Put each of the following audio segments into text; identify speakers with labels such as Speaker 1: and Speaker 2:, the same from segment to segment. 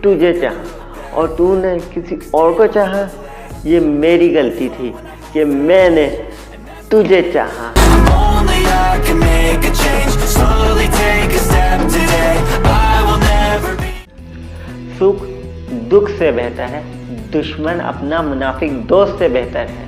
Speaker 1: तुझे चाहा और तूने किसी और को चाहा। ये मेरी गलती थी कि मैंने तुझे चाहा। सुख दुख से बेहतर है, दुश्मन अपना मुनाफिक दोस्त से बेहतर है।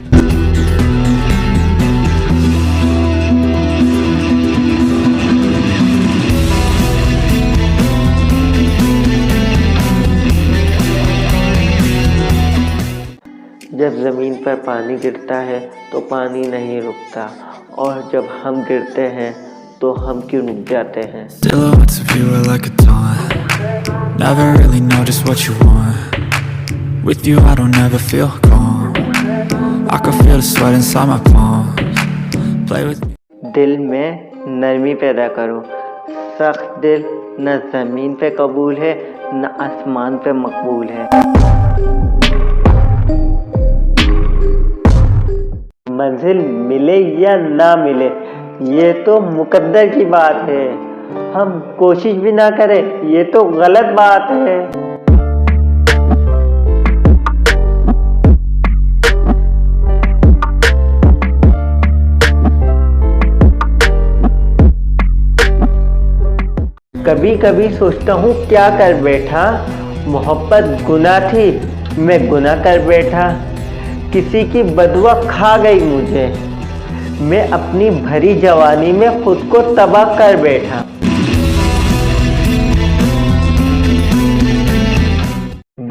Speaker 1: जब ज़मीन पर पानी गिरता है तो पानी नहीं रुकता, और जब हम गिरते हैं तो हम क्यों रुक जाते हैं। दिल में नरमी पैदा करो, सख्त दिल न ज़मीन पे कबूल है न आसमान पे मकबूल है। मंजिल मिले या ना मिले ये तो मुकद्दर की बात है, हम कोशिश भी ना करें ये तो गलत बात है। कभी कभी सोचता हूँ क्या कर बैठा, मोहब्बत गुनाह थी मैं गुनाह कर बैठा। किसी की बदुआ खा गई मुझे, मैं अपनी भरी जवानी में खुद को तबाह कर बैठा।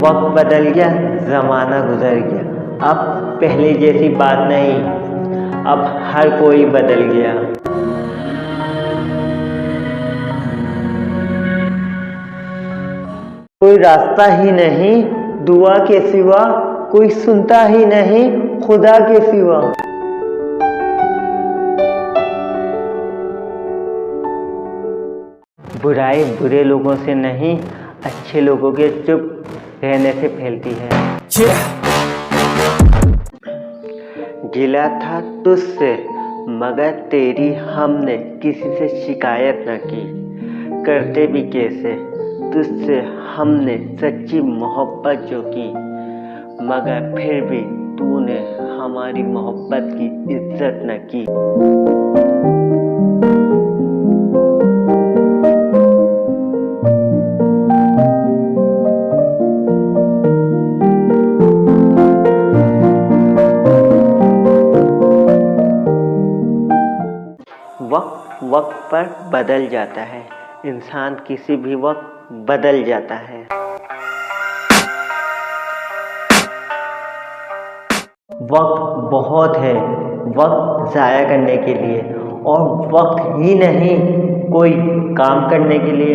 Speaker 1: वक्त बदल गया, ज़माना गुजर गया, अब पहले जैसी बात नहीं, अब हर कोई बदल गया। कोई रास्ता ही नहीं दुआ के सिवा, कोई सुनता ही नहीं खुदा के सिवा। बुराई बुरे लोगों से नहीं, अच्छे लोगों के चुप रहने से फैलती है। गिला था तुझसे मगर तेरी हमने किसी से शिकायत न की, करते भी कैसे तुझसे हमने सच्ची मोहब्बत जो की, मगर फिर भी तूने हमारी मोहब्बत की इज्जत न की। वक्त पर बदल जाता है, इंसान किसी भी वक्त बदल जाता है। वक्त बहुत है वक्त ज़ाया करने के लिए, और वक्त ही नहीं कोई काम करने के लिए।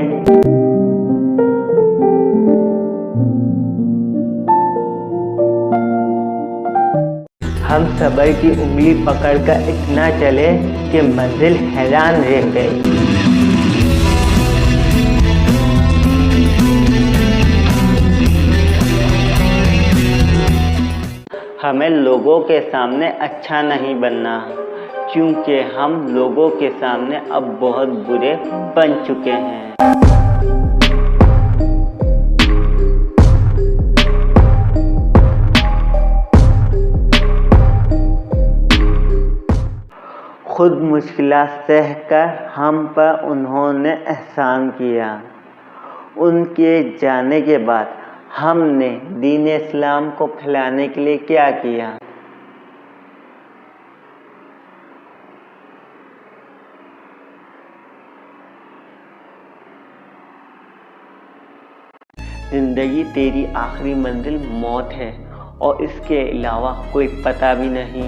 Speaker 1: हम सब्र की उंगली पकड़कर इतना चले कि मंजिल हैरान रह गई। हमें लोगों के सामने अच्छा नहीं बनना, क्योंकि हम लोगों के सामने अब बहुत बुरे बन चुके हैं। खुद मुश्किलात सह कर हम पर उन्होंने एहसान किया, उनके जाने के बाद हमने दीन इस्लाम को फैलाने के लिए क्या किया। जिंदगी तेरी आखिरी मंजिल मौत है, और इसके अलावा कोई पता भी नहीं।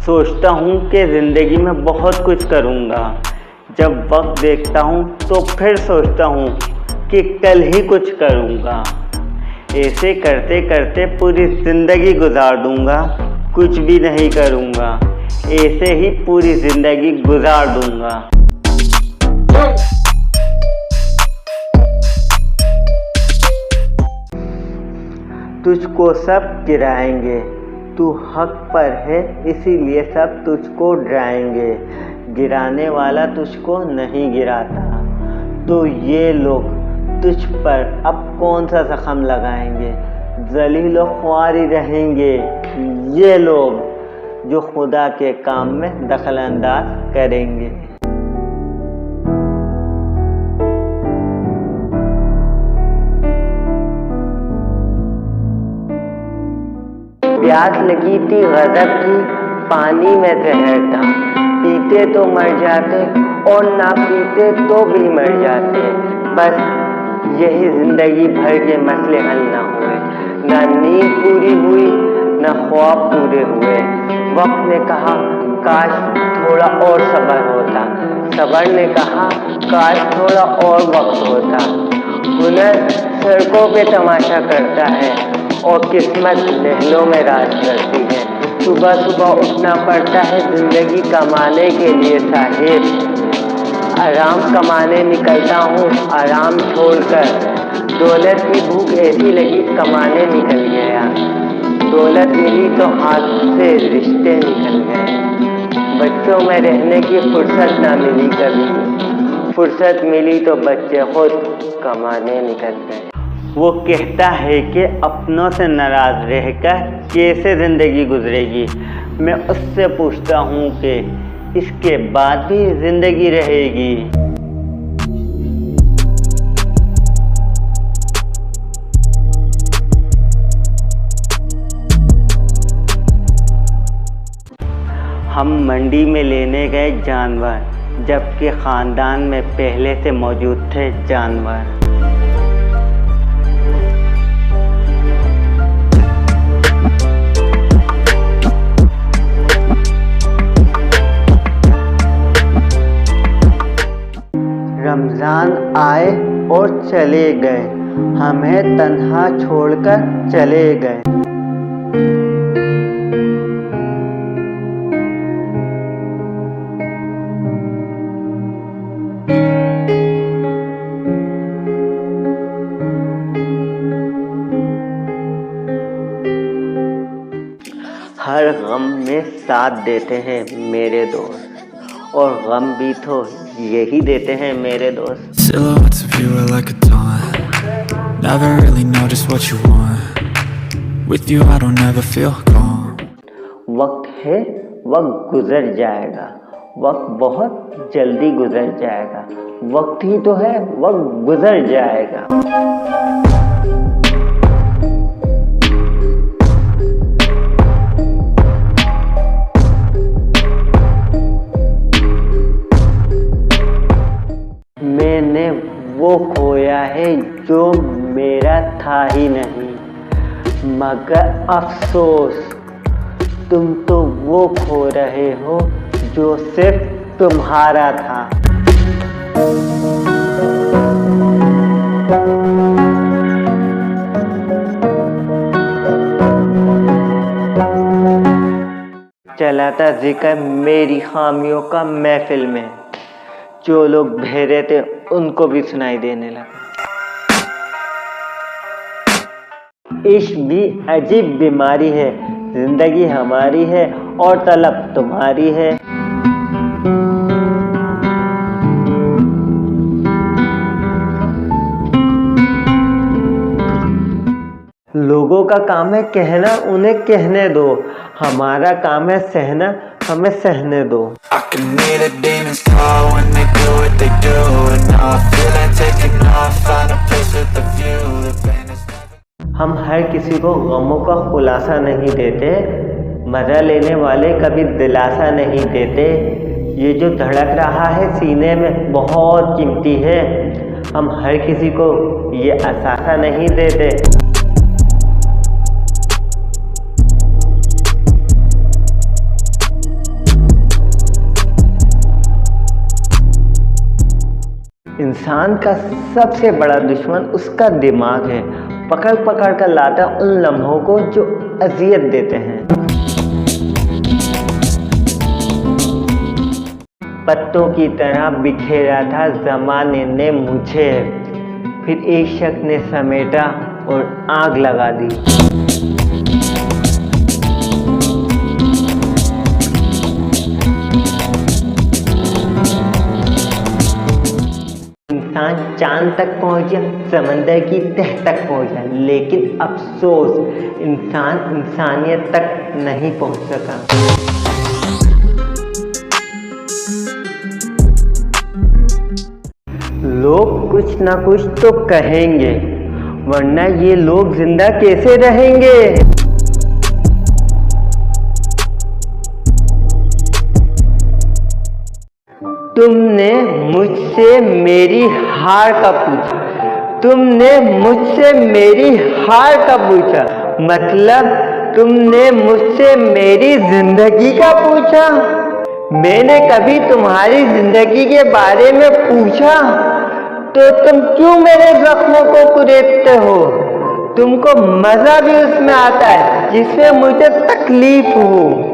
Speaker 1: सोचता हूँ कि जिंदगी में बहुत कुछ करूँगा, जब वक्त देखता हूँ तो फिर सोचता हूँ कि कल ही कुछ करूँगा। ऐसे करते करते पूरी ज़िंदगी गुजार दूँगा, कुछ भी नहीं करूँगा, ऐसे ही पूरी ज़िंदगी गुजार दूँगा। तुझको सब गिराएंगे, तू हक पर है इसीलिए सब तुझको डराएंगे। गिराने वाला तुझको नहीं गिराता, तो ये लोग तुझ पर अब कौन सा जख्म लगाएंगे। जलील और ख्वार ही रहेंगे ये लोग जो खुदा के काम में दखल अंदाज करेंगे। प्यास लगी थी गजब की, पानी में जहर था, पीते तो मर जाते और ना पीते तो भी मर जाते। बस यही जिंदगी भर के मसले हल ना हुए, ना नींद पूरी हुई ना ख्वाब पूरे हुए। वक्त ने कहा काश थोड़ा और सब्र होता, सब्र ने कहा काश थोड़ा और वक्त होता। हुनर सड़कों पे तमाशा करता है और किस्मत महलों में राज करती है। सुबह सुबह उठना पड़ता है जिंदगी कमाने के लिए साहिब। आराम कमाने निकलता हूँ आराम छोड़कर, दौलत की भूख ऐसी लगी कमाने निकल गया। दौलत मिली तो हाथ से रिश्ते निकल गए। बच्चों में रहने की फुर्सत ना मिली कभी, फुर्सत मिली तो बच्चे खुद कमाने निकल गए। वो कहता है कि अपनों से नाराज रहकर कैसे ज़िंदगी गुजरेगी। मैं उससे पूछता हूँ कि इसके बाद भी ज़िंदगी रहेगी। हम मंडी में लेने गए जानवर, जबकि ख़ानदान में पहले से मौजूद थे जानवर। रमज़ान आए और चले गए, हमें तन्हा छोड़कर चले गए। हर गम में साथ देते हैं मेरे दोस्त, और गम भी तो यही देते हैं मेरे दोस्त।
Speaker 2: Silhouettes of you are like a taunt. Never really know just what you want. With you I don't ever feel calm.
Speaker 1: वक्त है, वक्त गुजर जाएगा, वक्त बहुत जल्दी गुजर जाएगा। वक्त ही तो है, वक्त गुजर जाएगा। मैंने वो खोया है जो मेरा था ही नहीं, मगर अफसोस तुम तो वो खो रहे हो जो सिर्फ तुम्हारा था। चला था जिक्र मेरी खामियों का महफिल में, जो लोग बहरे थे उनको भी सुनाई देने लगा। इश्क भी अजीब बीमारी है, जिंदगी हमारी है और तलब तुम्हारी है। लोगों का काम है कहना, उन्हें कहने दो। हमारा काम है सहना, हमें सहने दो।
Speaker 2: I can hear the demons call when they do what they do, and now I feel like taking off, find a place with a view. The pain is never...
Speaker 1: हम हर किसी को गमों का खुलासा नहीं देते, मजा लेने वाले कभी दिलासा नहीं देते। ये जो धड़क रहा है सीने में बहुत कीमती है, हम हर किसी को ये एहसास नहीं देते। इंसान का सबसे बड़ा दुश्मन उसका दिमाग है, पकड़ पकड़ कर लाता उन लम्हों को जो अजियत देते हैं। पत्तों की तरह बिखेरा था ज़माने ने मुझे, फिर एक शख्स ने समेटा और आग लगा दी। इंसान चांद तक पहुंचा, समंदर की तह तक पहुंचा, लेकिन अफसोस इंसान इंसानियत तक नहीं पहुंच सका। लोग कुछ ना कुछ तो कहेंगे, वरना ये लोग जिंदा कैसे रहेंगे। तुमने मुझसे मेरी हार का पूछा, तुमने मुझसे मेरी हार का पूछा, मतलब तुमने मुझसे मेरी जिंदगी का पूछा। मैंने कभी तुम्हारी जिंदगी के बारे में पूछा तो तुम क्यों मेरे जख्मों को कुरेदते हो? तुमको मजा भी उसमें आता है जिसमें मुझे तकलीफ हो।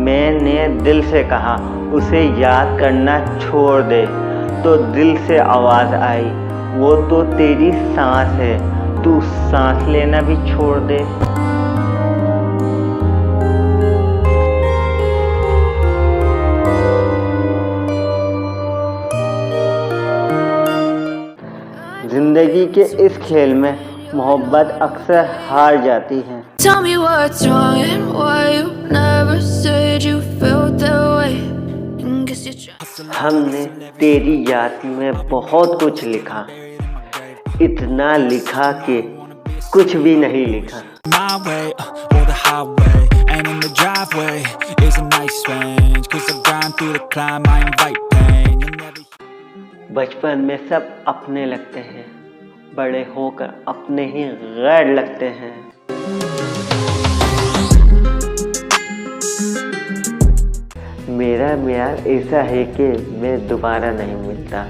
Speaker 1: मैंने दिल से कहा उसे याद करना छोड़ दे, तो दिल से आवाज आई, वो तो तेरी सांस है, तू सांस लेना भी छोड़ दे। जिंदगी के इस खेल में मोहब्बत अक्सर हार जाती है।
Speaker 3: Tell me what's wrong and why you never said you felt that way. And guess you're trying.
Speaker 1: हमने तेरी याद में बहुत कुछ लिखा, इतना लिखा कि कुछ भी नहीं लिखा।
Speaker 4: My way or the highway, and in the driveway is a nice range. 'Cause I grind through the climb, I invite pain. You never.
Speaker 1: बचपन में सब अपने लगते हैं, बड़े होकर अपने ही गैर लगते हैं। मेरा म्यार ऐसा है कि मैं दोबारा नहीं मिलता,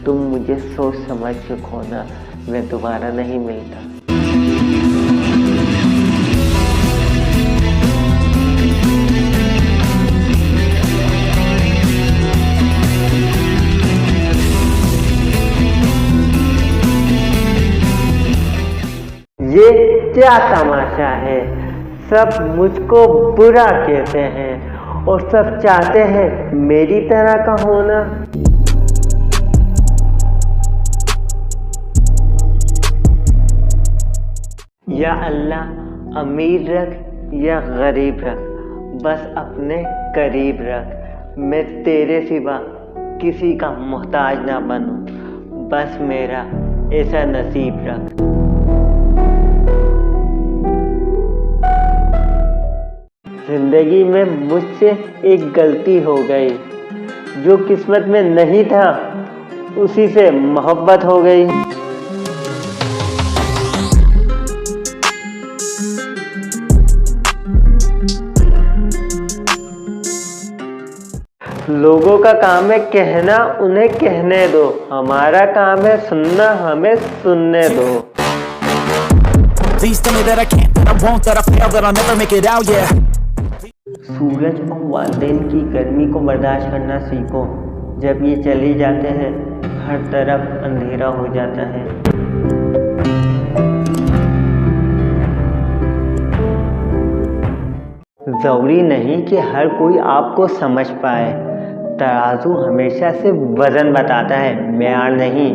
Speaker 1: तुम मुझे सोच समझ के खोना, मैं दोबारा नहीं मिलता। ये क्या तमाशा है, सब मुझको बुरा कहते हैं और सब चाहते हैं मेरी तरह का होना। या अल्लाह अमीर रख या गरीब रख, बस अपने करीब रख। मैं तेरे सिवा किसी का मोहताज ना बनूं, बस मेरा ऐसा नसीब रख। जिंदगी में मुझसे एक गलती हो गई, जो किस्मत में नहीं था उसी से मोहब्बत हो गई। लोगों का काम है कहना, उन्हें कहने दो, हमारा काम है सुनना, हमें सुनने दो।
Speaker 4: Please tell me that I can't, that I won't, that I fail, that I'll never make it out, yeah.
Speaker 1: सूरज और वालदेन की गर्मी को बर्दाश्त करना सीखो। जब ये चले जाते हैं हर तरफ अंधेरा हो जाता है। जरूरी नहीं कि हर कोई आपको समझ पाए, तराजू हमेशा से वजन बताता है, म्यार नहीं।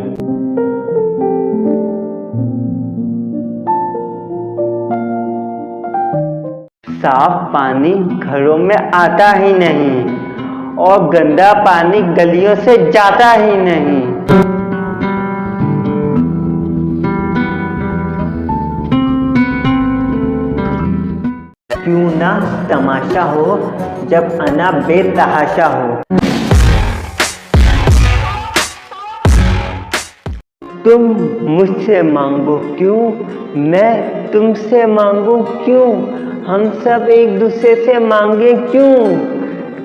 Speaker 1: साफ पानी घरों में आता ही नहीं और गंदा पानी गलियों से जाता ही नहीं। क्यों ना तमाशा हो जब अना बेतहाशा हो। तुम मुझसे मांगो क्यों, मैं तुमसे मांगू क्यों, हम सब एक दूसरे से मांगे क्यों।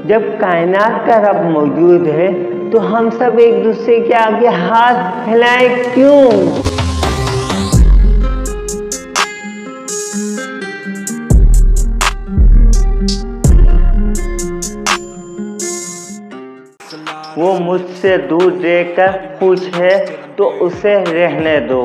Speaker 1: जब कायनात का रब मौजूद है तो हम सब एक दूसरे के आगे हाथ फैलाएं क्यों। वो मुझसे मुझसे दूर देखकर पूछे तो उसे रहने दो।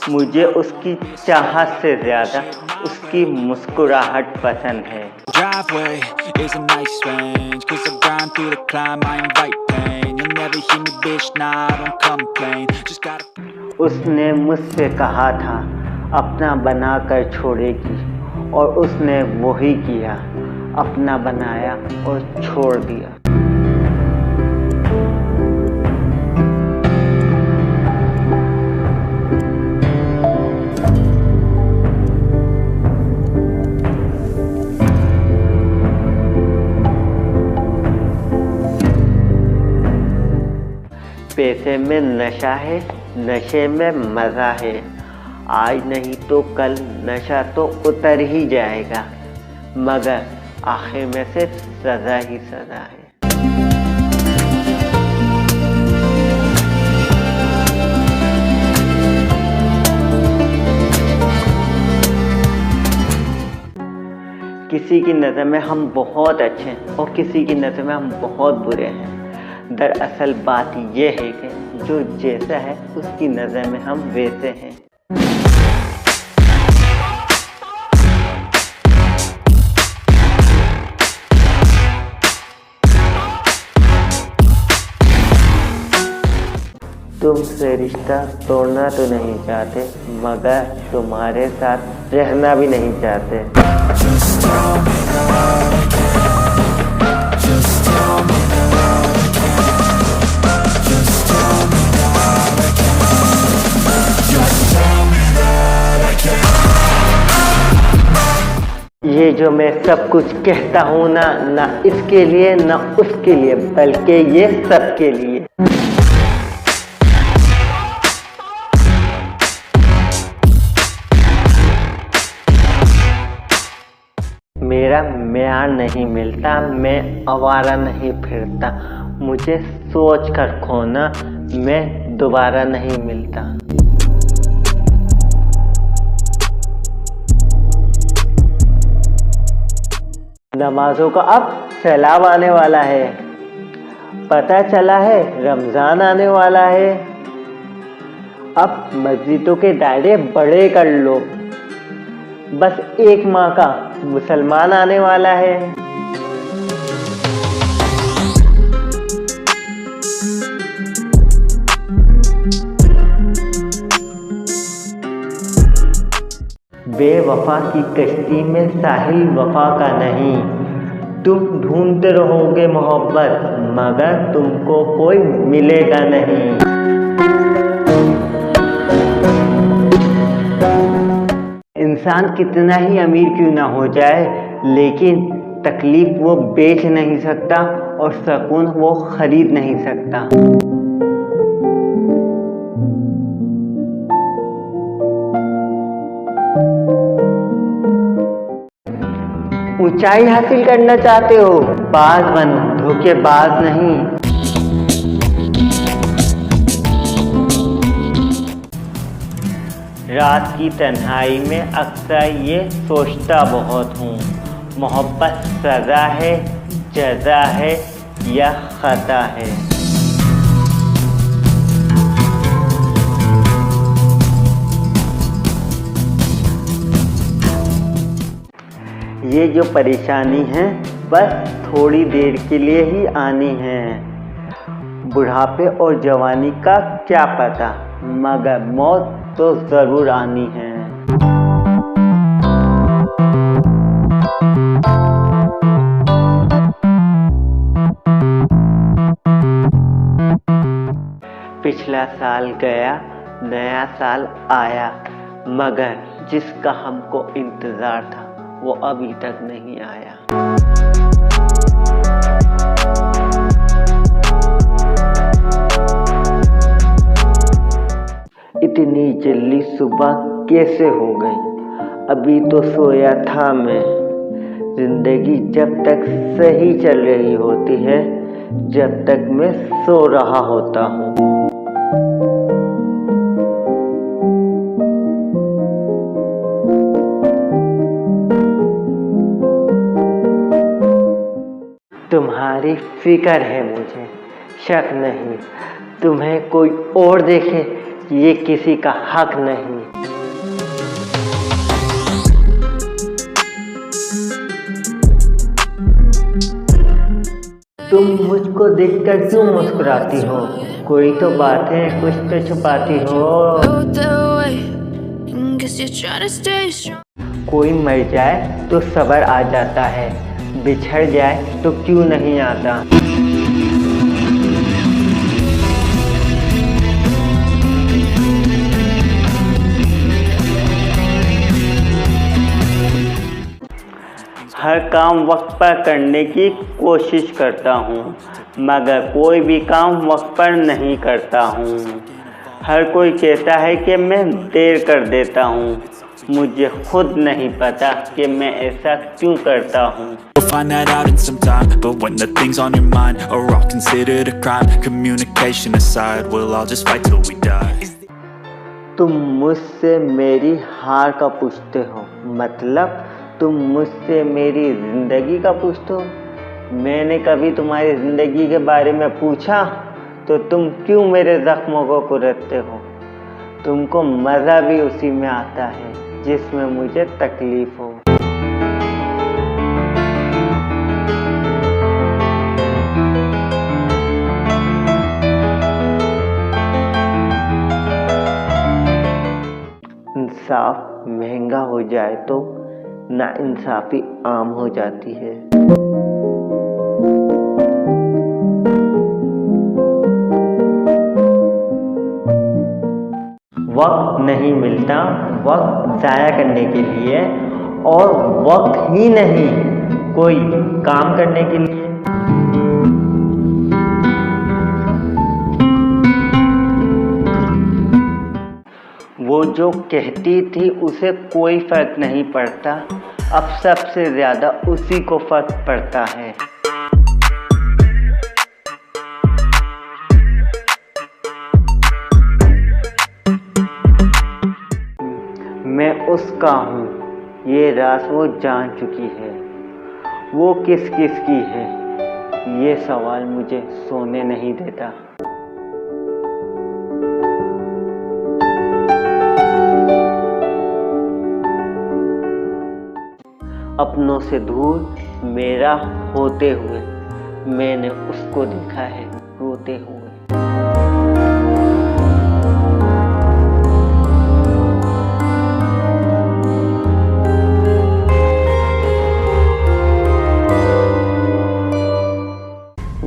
Speaker 1: मुझे उसकी चाहत से ज़्यादा उसकी मुस्कुराहट पसंद है।
Speaker 4: Driveway is a nice range, 'cause I grind through the climb, I invite pain. You'll never hear me, bitch, nah, I don't complain. Just gotta...
Speaker 1: उसने मुझसे कहा था अपना बना कर छोड़ेगी, और उसने वही किया, अपना बनाया और छोड़ दिया। पैसे में नशा है, नशे में मज़ा है। आज नहीं तो कल नशा तो उतर ही जाएगा, मगर आखिर में से सज़ा ही सज़ा है। किसी की नज़र में हम बहुत अच्छे हैं और किसी की नज़र में हम बहुत बुरे हैं। दरअसल बात यह है कि जो जैसा है उसकी नज़र में हम वैसे हैं। तुमसे रिश्ता तोड़ना तो नहीं चाहते, मगर तुम्हारे साथ रहना भी नहीं चाहते। ये जो मैं सब कुछ कहता हूँ ना इसके लिए ना उसके लिए, बल्कि ये सबके लिए। मेरा म्यार नहीं मिलता, मैं आवारा नहीं फिरता। मुझे सोच कर खोना, मैं दोबारा नहीं मिलता। नमाजों का अब सैलाब आने वाला है। पता चला है रमज़ान आने वाला है। अब मस्जिदों के दायरे बड़े कर लो। बस 1 माह का मुसलमान आने वाला है। बेवफा की कश्ती में साहिल वफा का नहीं। तुम ढूंढते रहोगे मोहब्बत, मगर तुमको कोई मिलेगा नहीं। इंसान कितना ही अमीर क्यों ना हो जाए, लेकिन तकलीफ वो बेच नहीं सकता और सुकून वो खरीद नहीं सकता। ऊंचाई हासिल करना चाहते हो, बाज बनो, धोखेबाज नहीं। रात की तन्हाई में अक्सर ये सोचता बहुत हूँ, मोहब्बत सज़ा है, जज़ा है या ख़ता है। ये जो परेशानी है बस थोड़ी देर के लिए ही आनी है। बुढ़ापे और जवानी का क्या पता, मगर मौत तो ज़रूर आनी है। पिछला साल गया, नया साल आया, मगर जिसका हमको इंतज़ार था वो अभी तक नहीं आया। इतनी जल्दी सुबह कैसे हो गई? अभी तो सोया था मैं। जिंदगी जब तक सही चल रही होती है, जब तक मैं सो रहा होता हूँ। तुम्हारी फिक्र है मुझे, शक नहीं। तुम्हें कोई और देखे ये किसी का हक नहीं। तुम मुझको देखकर क्यों मुस्कुराती हो? कोई तो बात है, कुछ तो छुपाती हो।
Speaker 3: Felt that way, and guess you're trying to stay strong.
Speaker 1: कोई मर जाए तो सब्र आ जाता है, बिछड़ जाए तो क्यों नहीं आता। हर काम वक्त पर करने की कोशिश करता हूँ, मगर कोई भी काम वक्त पर नहीं करता हूँ। हर कोई कहता है कि मैं देर कर देता हूँ, मुझे खुद नहीं पता कि मैं ऐसा क्यों करता हूँ।
Speaker 4: You'll find that out in some time, but when the things on your mind are all considered a crime, communication aside, we'll all just fight till we die.
Speaker 1: तुम मुझसे मेरी हार का पूछते हो, मतलब तुम मुझसे मेरी ज़िंदगी का पूछते हो। मैंने कभी तुम्हारी ज़िंदगी के बारे में पूछा तो तुम क्यों मेरे ज़ख्मों को कुरेदते हो। तुमको मज़ा भी उसी में आता है जिसमें मुझे तकलीफ़ हो। इंसाफ महंगा हो जाए तो नाइंसाफ़ी आम हो जाती है। वक्त नहीं मिलता वक्त ज़ाया करने के लिए, और वक्त ही नहीं कोई काम करने के लिए। वो जो कहती थी उसे कोई फर्क नहीं पड़ता, अब सबसे ज़्यादा उसी को फर्क पड़ता है। मैं उसका हूँ ये राज वो जान चुकी है, वो किस किस की है ये सवाल मुझे सोने नहीं देता। अपनों से दूर मेरा होते हुए मैंने उसको देखा है रोते हुए।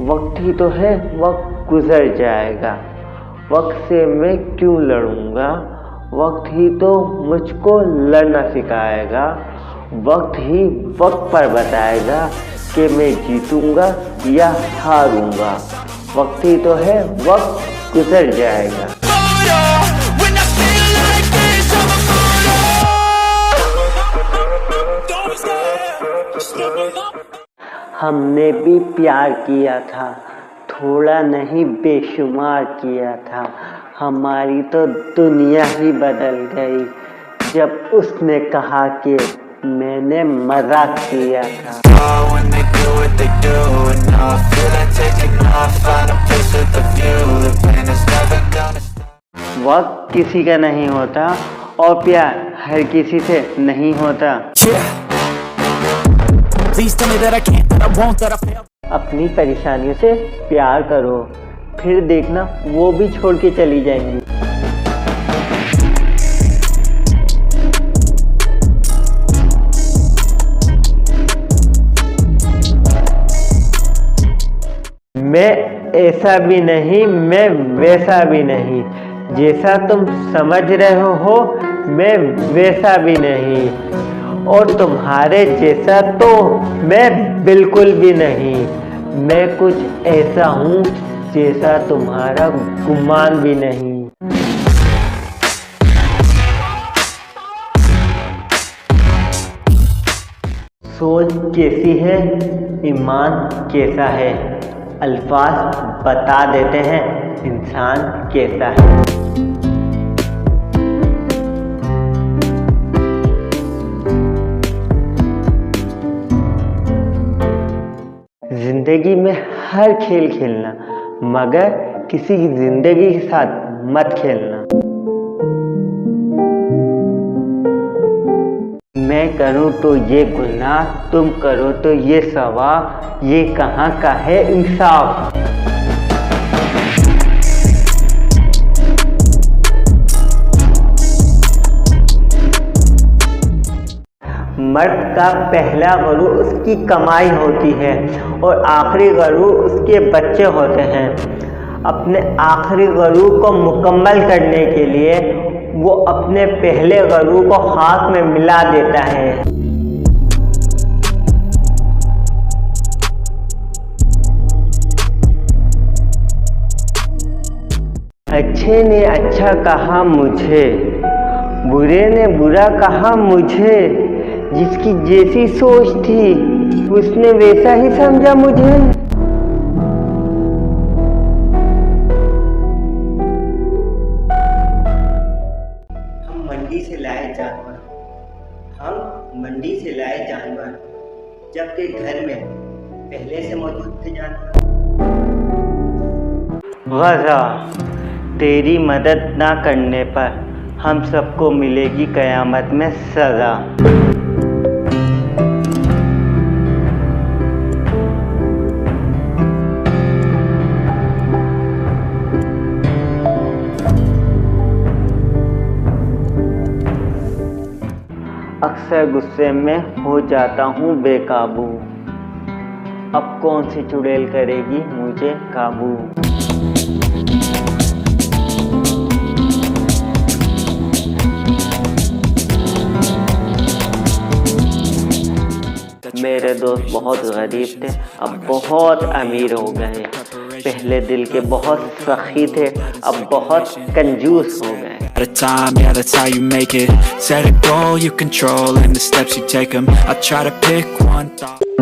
Speaker 1: वक्त ही तो है, वक्त गुजर जाएगा, वक्त से मैं क्यों लड़ूंगा। वक्त ही तो मुझको लड़ना सिखाएगा, वक्त ही वक्त पर बताएगा कि मैं जीतूंगा या हारूंगा। वक्त ही तो है, वक्त गुजर जाएगा। हमने भी प्यार किया था, थोड़ा नहीं बेशुमार किया था। हमारी तो दुनिया ही बदल गई जब उसने कहा कि मैंने मजाक किया था। वक्त किसी का नहीं होता और प्यार हर किसी से नहीं होता। अपनी परेशानियों से प्यार करो, फिर देखना वो भी छोड़ के चली जाएंगी। मैं ऐसा भी नहीं, मैं वैसा भी नहीं, जैसा तुम समझ रहे हो मैं वैसा भी नहीं, और तुम्हारे जैसा तो मैं बिल्कुल भी नहीं। मैं कुछ ऐसा हूँ जैसा तुम्हारा गुमान भी नहीं। सोच कैसी है, ईमान कैसा है, अल्फाज बता देते हैं इंसान कैसा है। जिंदगी में हर खेल खेलना, मगर किसी की जिंदगी के साथ मत खेलना। मैं करूं तो ये गुनाह, तुम करो तो ये सवाब, ये कहाँ का है इंसाफ। मर्द का पहला गुरु उसकी कमाई होती है और आखिरी गुरु उसके बच्चे होते हैं। अपने आखिरी गुरु को मुकम्मल करने के लिए वो अपने पहले गुरु को हाथ में मिला देता है। अच्छे ने अच्छा कहा मुझे, बुरे ने बुरा कहा मुझे, जिसकी जैसी सोच थी उसने वैसा ही समझा मुझे। हम मंडी से लाए जानवर जबकि घर में पहले से मौजूद थे जानवर। वज़ा तेरी मदद ना करने पर हम सबको मिलेगी कयामत में सज़ा। अक्सर गुस्से में हो जाता हूँ बेकाबू, अब कौन सी चुड़ैल करेगी मुझे काबू। मेरे दोस्त बहुत गरीब थे, अब बहुत अमीर हो गए। पहले दिल के बहुत सखी थे, अब बहुत कंजूस हो गए।
Speaker 4: At a time, yeah, that's how you make it. Set a goal you control and the steps you take them. I try to pick one thought.